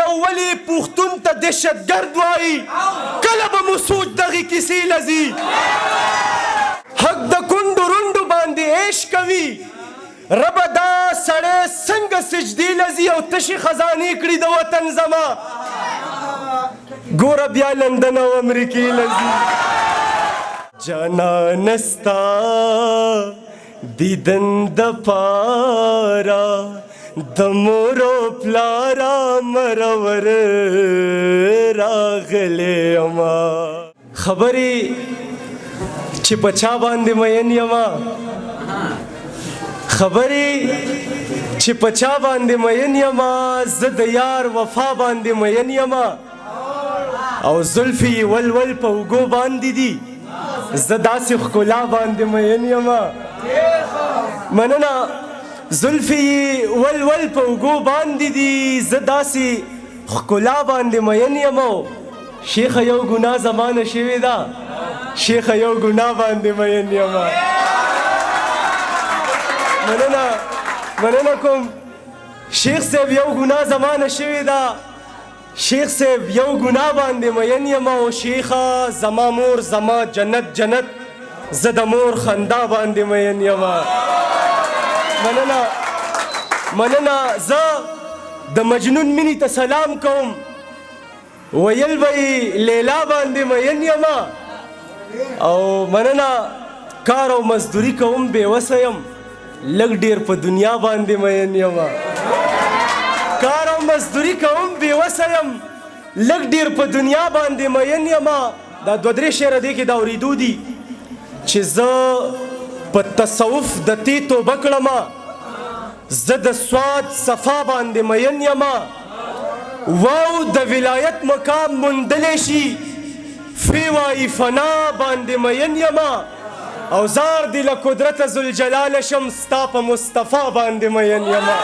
او ولې پښتون ته دهشتګرد وایي کله به مو سوچ دغې کیسې لځي حق د کونډو رونډو باندې عیش کوي ربه دا سړی څنګه سجدې لځي او تشې خزانې کړي د وطن زما ګوره بیا لندن او امریکې لځي جانانه ستا دیدن دپاره د مور او پلاره مرور راغلی یمه خبرې چې په چا باندې مین یمه خبرې چې په چا باندې مین یمه زه د یار وفا باندې مین یمه او زلفې ولول په اوږو باندې دي زه داسې ښکلا باندې مین یمه مننه زلفې ولول په اوږو باندې دي زه داسې ښکلا باندې مین یمه شیخه یو ګناه زمانه شوې ده شیخه یو ګناه باندې مین یمه مننه کوم شیخ صاحب یو ګناه زمانه شوې ده شیخ صاحب یو ګناه باندې مین یمه او شیخه زما مور زما جنت جنت زه د مور خندا باندې مین یمه مننه زه د مجنون مینې ته سلام کوم ویل به یې لیلا باندې مین یمه او مننه کار او مزدوري کوم بېوسه یم لږ ډېر په دنیا باندې مین یمه کار او مزدوري کوم بېوسه یم لږ ډېر په دنیا باندې مین یمه دا دوه درې شعره دې کې دا اورېدو دي چې زه په تصوف د دې توبه کړمه زه د سواد صفا باندې مین یمه واو د ولایت مقام موندلی شي فی وایي فنا باندې مین یمه او زار دی له قدرت ذوالجلاله شم ستا په مصطفی باندې مین یمه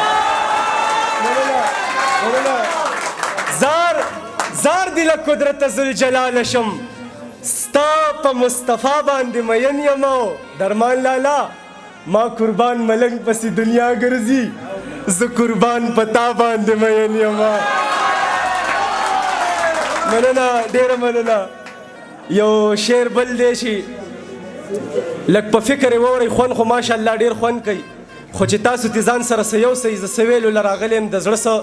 زار دی له قدرت ذوالجلاله شم ستا په مصطفی باندې مین یمه درمان لالا ما قربان ملنګ پسې دنیا ګرځي زه قربان پتا باندې مین یمه مننه ډېره مننه یو شعر بل دی چې لږ په فکر یې واورئ خوند خو ماشاءالله ډېر خوند کوي خو چې تاسو تې ځان سره څه یو څه زه څه ویلو له راغلی یم د زړه څه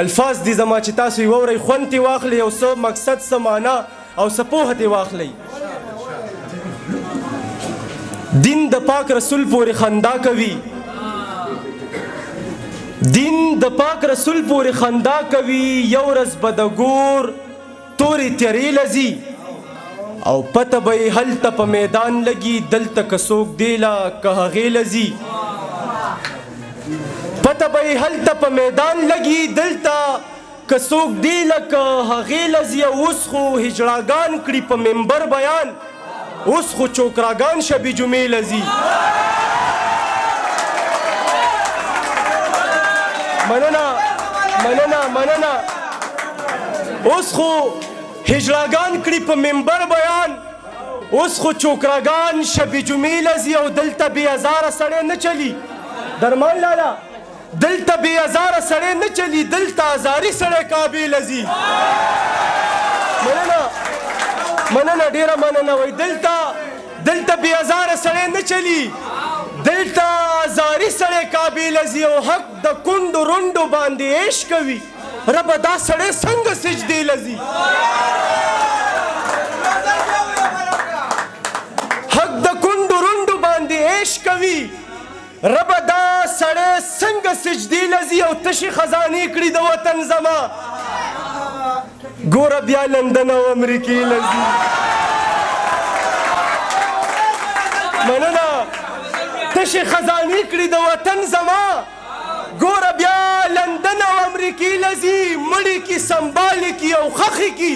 الفاظ دي زما چې تاسو یې واورئ خوند تې واخلئ یو څه مقصد څه معنا او څه پوهه تې واخلئ دین د پاک رسول پورې خندا کوي دین د پاک رسول پورې خندا کوي یو ورځ به د ګور تورې تیرې لځي او پته به یې هلته په میدان لګي دلته که څوک دی له که هغې لځي پته به یې هلته په میدان لګي دلته که څوک دی له که هغې لځي او اوس خو هجړاګان کړي په منبر بیان اوس خو چوکراګان شبي جمعې لځي مننه اوس خو هجړاګان کړي په منبر بیان اوس خو چوکراګان شبي جمعې لځي او دلته بې هزاره سړی نه چلی درمان لالا دلته بې هزاره سړی نه چلی دلته هزاري سړی کعبې لځي مننه ډېره مننه وایي دلته بې هزاره سړی نه چلی دلته هزاري سړی کعبې لځي او حق د کونډو رونډو باندې عیش کوي ربه دا سړی څنګه سجدې لځي حق د کونډو رونډو باندې عیش کوي ربه دا سړی څنګه سجدې لځي او تشې خزانې کړي د وطن زما ګوره بیا لندن او امریکې لځي مننه تشې خزانې کړي د وطن زما ګوره بیا لندن او امریکې لځي مړي کې سنبالې کې او خښې کې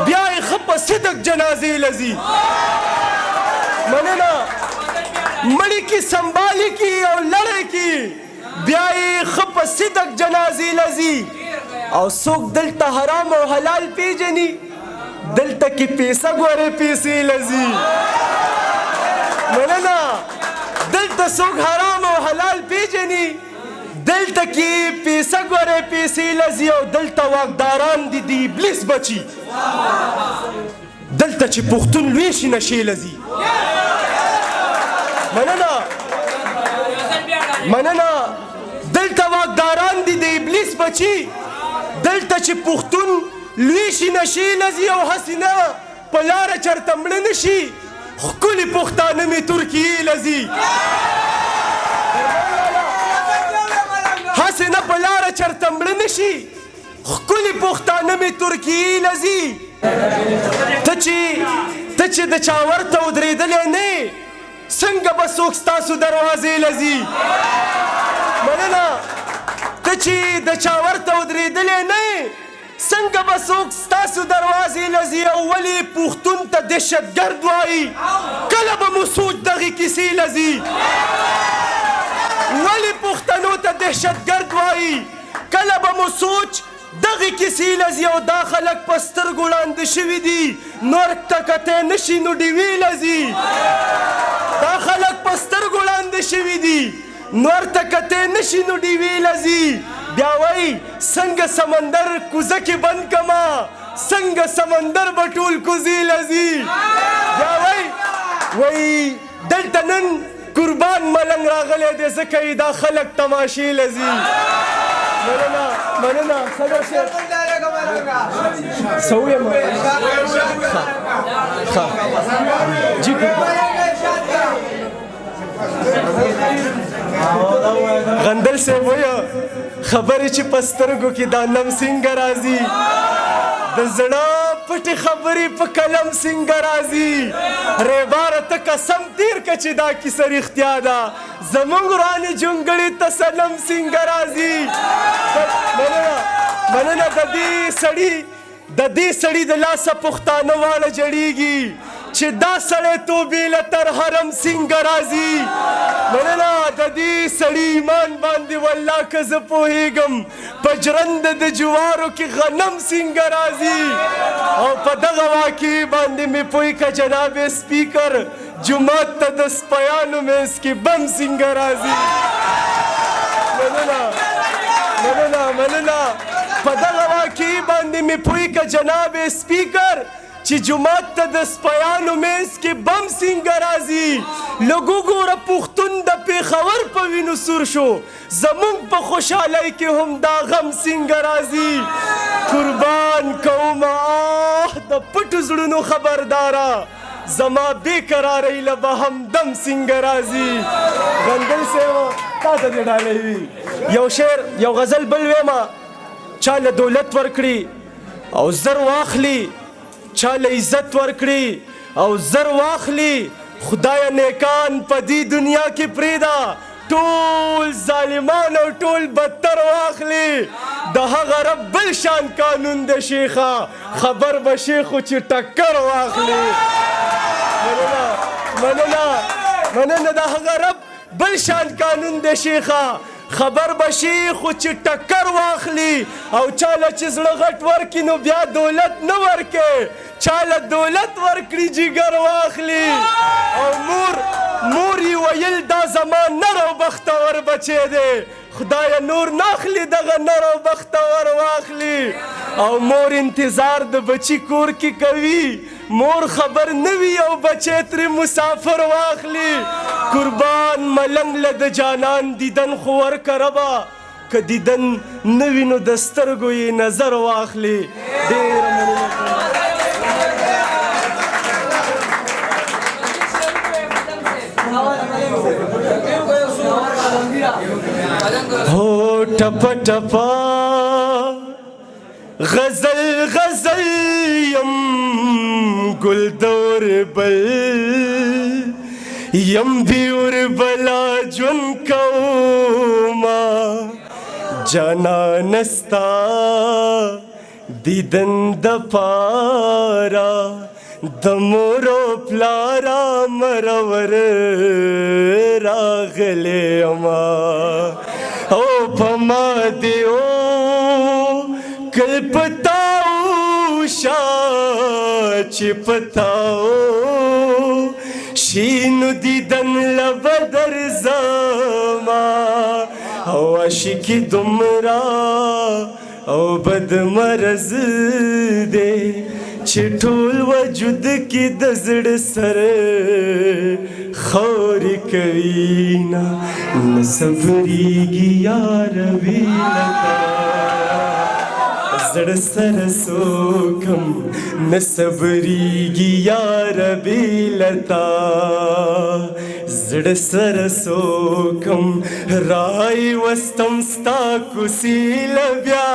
بیا یې ښه په صدق جنازې لځي مننه مړي کې سنبالې کې او لړې کې بیا یې ښه په صدق جنازې لځي او څوک دلته حرام او حلال پیژني دلته کې پیسه ګورې پیسې لځي مننه دلته څوک حرام او حلال پیژني دلته کې پیسه ګورې پیسې لځي او دلته واکداران دي د ابلیس بچي دلته چې پښتون لوی شي نشې لځي مننه دلته واکداران دي د ابلیس بچي دلته چې پښتون لوی شي نشې لځي او هسې نه په لاره چرته مړه نه شي ښکلي پښتانه مې ترکیې لځي هسې نه په لاره چرته مړه نه شي ښکلي پښتانه مې ترکیې لځي ته چې د چا ورته ودرېدلی نه څنګه به څوک ستاسو دروازې لځي مننه ته چې د چا ورته ودرېدلی نه څنګه به څوک ستاسو دروازې لځي او ولې پښتون ته دهشتګرد وایي کله به مو سوچ دغې کیسې لځي ولې پښتنو ته دهشتګرد وایي کله به مو سوچ دغې کیسې لځي او دا خلک په سترګو ړانده شوي دي نور ته کتی نه شي نو ډیوې لځي دا خلک په سترګو ړانده شوي دي نور ته کتی نه شي نو ډیوې لځي بیا وایي څنګه سمندر کوزه کې بند کما څنګه سمندر به ټول کوزې لځي بیا وایي دلته نن قربان ملنګ راغلی دی ځکه یې دا خلک تماشې لځي مننه صدر صاحب څه ویم جی غندل صاحب وایه خبرې چې په سترګو کې دا نم څنګه راځي د زړه پټې خبرې په قلم څنګه راځي ریباره ته قسم تیر که چې دا کیسه رښتیا ده زموږ ورانې جونګړې ته صنم څنګه راځي مننه د دې سړي د لاسه پښتانه واړه جړېږي چې دا سړی توبې له تر حرم څنګه راځي مننه د دې سړي ایمان باندې والله که زه پوهېږم په ژرنده د جوارو کې غنم څنګه راځي او په دغه واقعې باندې مې پوه که جناب سپیکر جومات ته د سپیانو منځ کې بم څنګه راځي مننه په دغه واقعې باندې مې پوه که جناب سپیکر چې جومات ته د سپیانو منځ کې بم څنګه راځي لږ وګوره پښتون د پېښور په وینو سور شو زموږ په خوشحالۍ کې هم دا غم څنګه راځي قربان کومه د پټو زړونو خبرداره زما بېقرارۍ له به همدم څنګه راځي غندل صاحب تا ته دې ډالۍ وي یو شعر یو غزل بل ویمه چا له دولت ورکړي او زر واخلي چا له عزت ورکړي او زر واخلي خدایه نیکان په دې دنیا کې پرېږده ټول ظالمان او ټول بدتر واخلي د هغه رب بل شان قانون د شیخه خبر به شیخو چې ټکر واخلي مننه د هغه رب بل شان قانون د شیخه خبر به شیخو چې ټکر واخلي او چاله چې زړه غټ ورکړي نو بیا دولت نه ورکوي چاله دولت ورکړي جګر واخلي او مور یې ویل دا زما نر او بختور بچی دی خدایه نور ناخلي دغه نر او بختور واخلي او مور انتظار د بچی کور کې کوي مور خبر نه وي او بچی ترې مسافر واخلي قربان ملنګ له د جانان دیدن خو ورکه ربه که دیدن نه وي نو د سترګو یې نظر واخلي ډېره مننه هو ټپه ټپه غزل یم ګل دور بل یم بیور بلا ژوند کوما جانان ستا دیدن د پارا د مور او پلارا مرور راغلی اما او پما دیو کل پتاو شا چی پتاو شینو دیدن لبدر زما او عاشقي دومره او بد مرض دی چې ټول وجود کې د زړه سره خاورې کوي نه صبرېږي یار وي لکه زړه سره څوکم نه صبرېږي یار بې له تا زړه سره څوکم راوستم ستا کوڅې له بیا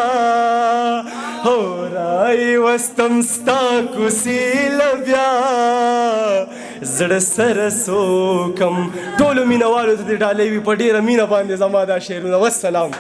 هو راوستم ستا کوڅې له بیا زړه سره څوکم ټولو مینه والو ته د ډالۍ وي په ډېره مینه باندې زما دا شعرونه والسلام